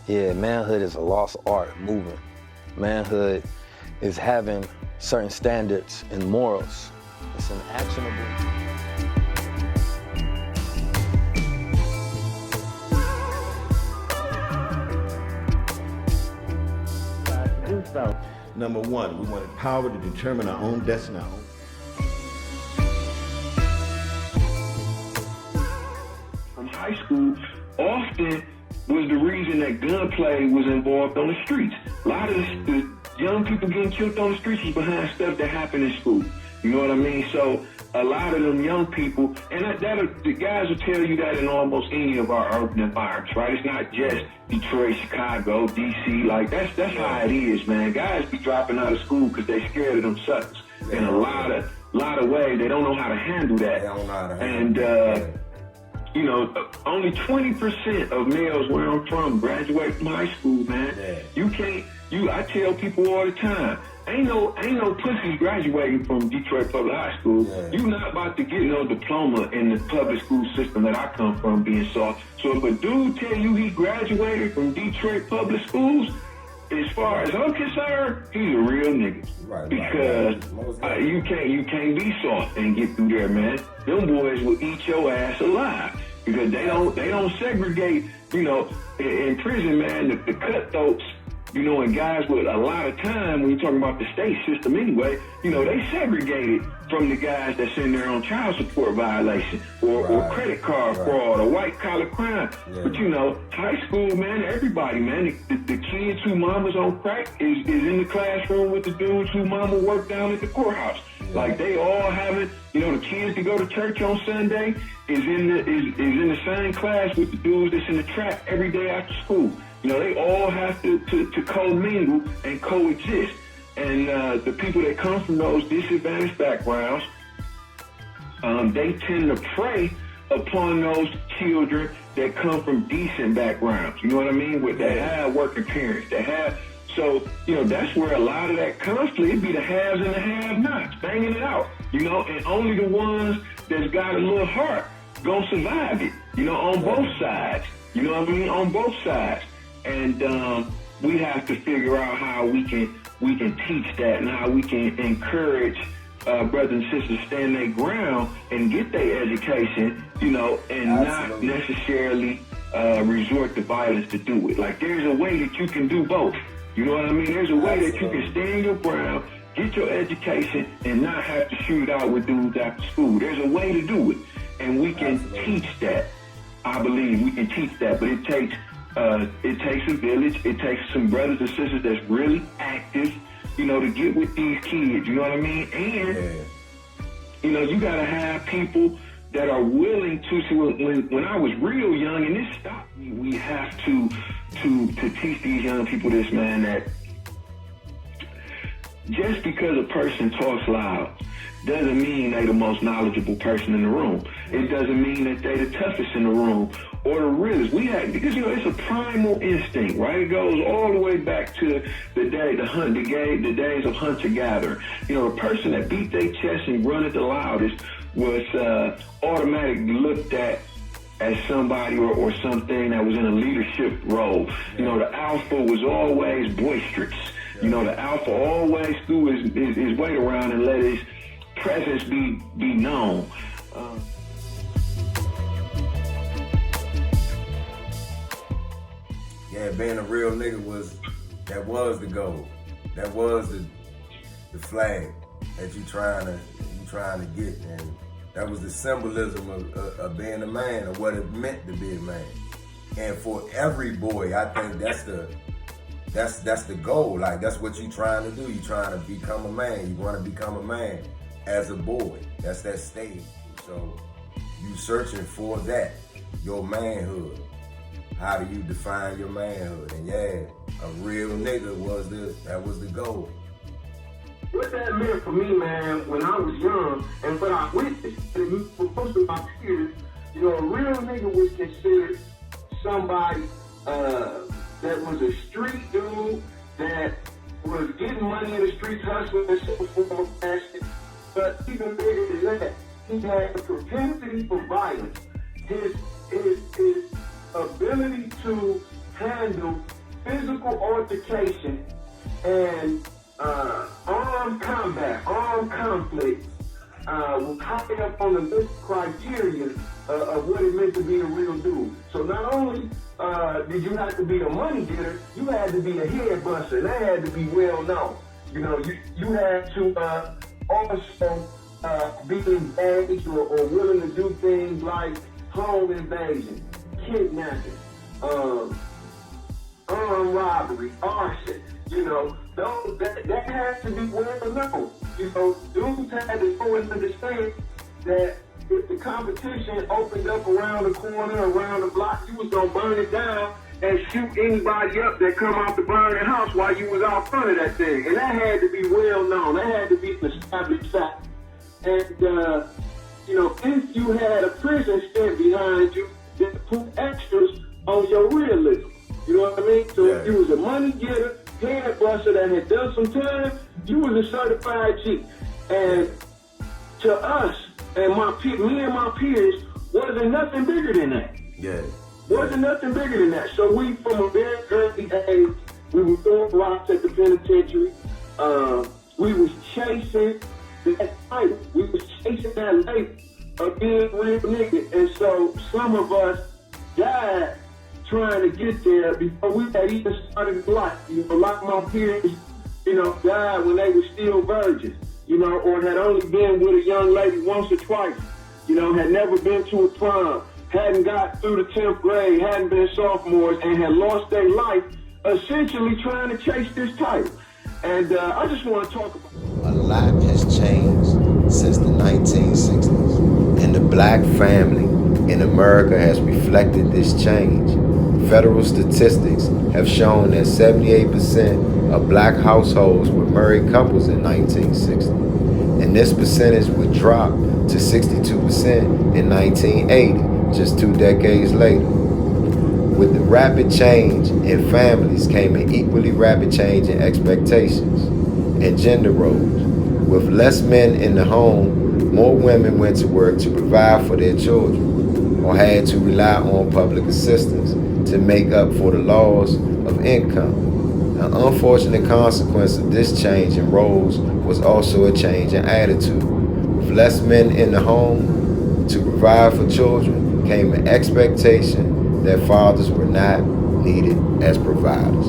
Yeah, manhood is a lost art moving. Manhood is having certain standards and morals. It's an actionable. Number one, we wanted power to determine our own destiny. From high school, often was the reason that gunplay was involved on the streets. A lot of the young people getting killed on the streets was behind stuff that happened in school. You know what I mean? So a lot of them young people, and the guys will tell you that in almost any of our urban environments, right? It's not just Detroit, Chicago, DC. Like that's how it is, man. Guys be dropping out of school because they scared of them suckers. In a lot of ways, they don't know how to handle that. And you know, only 20% of males where I'm from graduate from high school, man. I tell people all the time, ain't no pussies graduating from Detroit Public High School. You not about to get no diploma in the public school system that I come from being soft. So if a dude tell you he graduated from Detroit Public Schools, as far as I'm concerned, he's a real nigga. Because you can't be soft and get through there, man. Them boys will eat your ass alive because they don't segregate. You know, in prison, man, the cutthroats. You know, and guys with a lot of time, when you're talking about the state system anyway, you know, they segregated from the guys that's in there on child support violation or credit card fraud or white collar crime. But, you know, high school, man, everybody, man, the kids who mama's on crack is in the classroom with the dudes who mama worked down at the courthouse. Like they all having, you know, the kids that go to church on Sunday is in the same class with the dudes that's in the trap every day after school. You know, they all have to commingle and coexist. And the people that come from those disadvantaged backgrounds, they tend to prey upon those children that come from decent backgrounds. You know what I mean? That have working parents, so, you know, that's where a lot of that conflict, it be the haves and the have-nots, banging it out, you know, and only the ones that's got a little heart gonna survive it, you know, on both sides. You know what I mean? On both sides. And we have to figure out how we can teach that and how we can encourage brothers and sisters to stand their ground and get their education, you know, and not necessarily resort to violence to do it. Like there's a way that you can do both. You know what I mean? There's a way that you can stand your ground, get your education, and not have to shoot out with dudes after school. There's a way to do it, and we can teach that. I believe we can teach that, but it takes a village. It takes some brothers and sisters that's really active, you know, to get with these kids. You know what I mean? And you know, you gotta have people that are willing to see. When I was real young, and this stopped me, we have to teach these young people this, man, that just because a person talks loud doesn't mean they the most knowledgeable person in the room. It doesn't mean that they the toughest in the room or the realest. Because, you know, it's a primal instinct, right? It goes all the way back to the days of hunter-gatherer. You know, the person that beat their chest and grunted the loudest was automatically looked at as somebody or something that was in a leadership role. You know, the alpha was always boisterous. You know, the alpha always threw his weight around and let his presence be known. Being a real nigga was the goal. That was the flag that you trying to get, and that was the symbolism of being a man, or what it meant to be a man. And for every boy, I think that's the goal. Like that's what you trying to do. You trying to become a man. You want to become a man as a boy. That's that stage. So you searching for that, your manhood. How do you define your manhood? And a real nigga was the goal. What that meant for me, man, when I was young, and what I witnessed, and for most of my peers, you know, a real nigga was considered somebody that was a street dude, that was getting money in the streets, hustling and so forth and fashion. But even bigger than that, he had a propensity for violence. His ability to handle physical altercation and armed combat, armed conflict was high up on the list criteria of what it meant to be a real dude. So not only did you have to be a money getter, you had to be a head buster, and that had to be well known. You know, you had to also be engaged or willing to do things like home invasion, kidnapping, armed robbery, arson. You know, that has to be well known. You know, dudes had to go and understand that if the competition opened up around the corner, around the block, you was gonna burn it down and shoot anybody up that come out the burning house while you was out front of that thing. And that had to be well known. That had to be an established fact. And, you know, if you had a prison stand behind you, then put extras on your realism. You know what I mean? So if you was a money getter, head buster that had done some time, you was a certified G. And to us, and me and my peers, wasn't nothing bigger than that. Yeah. Wasn't nothing bigger than that. So we, from a very early age, we were throwing rocks at the penitentiary. We was chasing that title. We was chasing that label of being a real nigga. And so some of us died trying to get there before we had even started life. You know, a lot of my peers, you know, died when they were still virgins, you know, or had only been with a young lady once or twice, you know, had never been to a prom, hadn't got through the 10th grade, hadn't been sophomores, and had lost their life essentially trying to chase this title. And I just want to talk about a lot has changed since the 1960s, and the black family in America has reflected this change. Federal statistics have shown that 78% of black households were married couples in 1960, and this percentage would drop to 62% in 1980, just 2 decades later. With the rapid change in families came an equally rapid change in expectations and gender roles. With less men in the home, more women went to work to provide for their children or had to rely on public assistance to make up for the loss of income. An unfortunate consequence of this change in roles was also a change in attitude. With less men in the home to provide for children came an expectation that fathers were not needed as providers.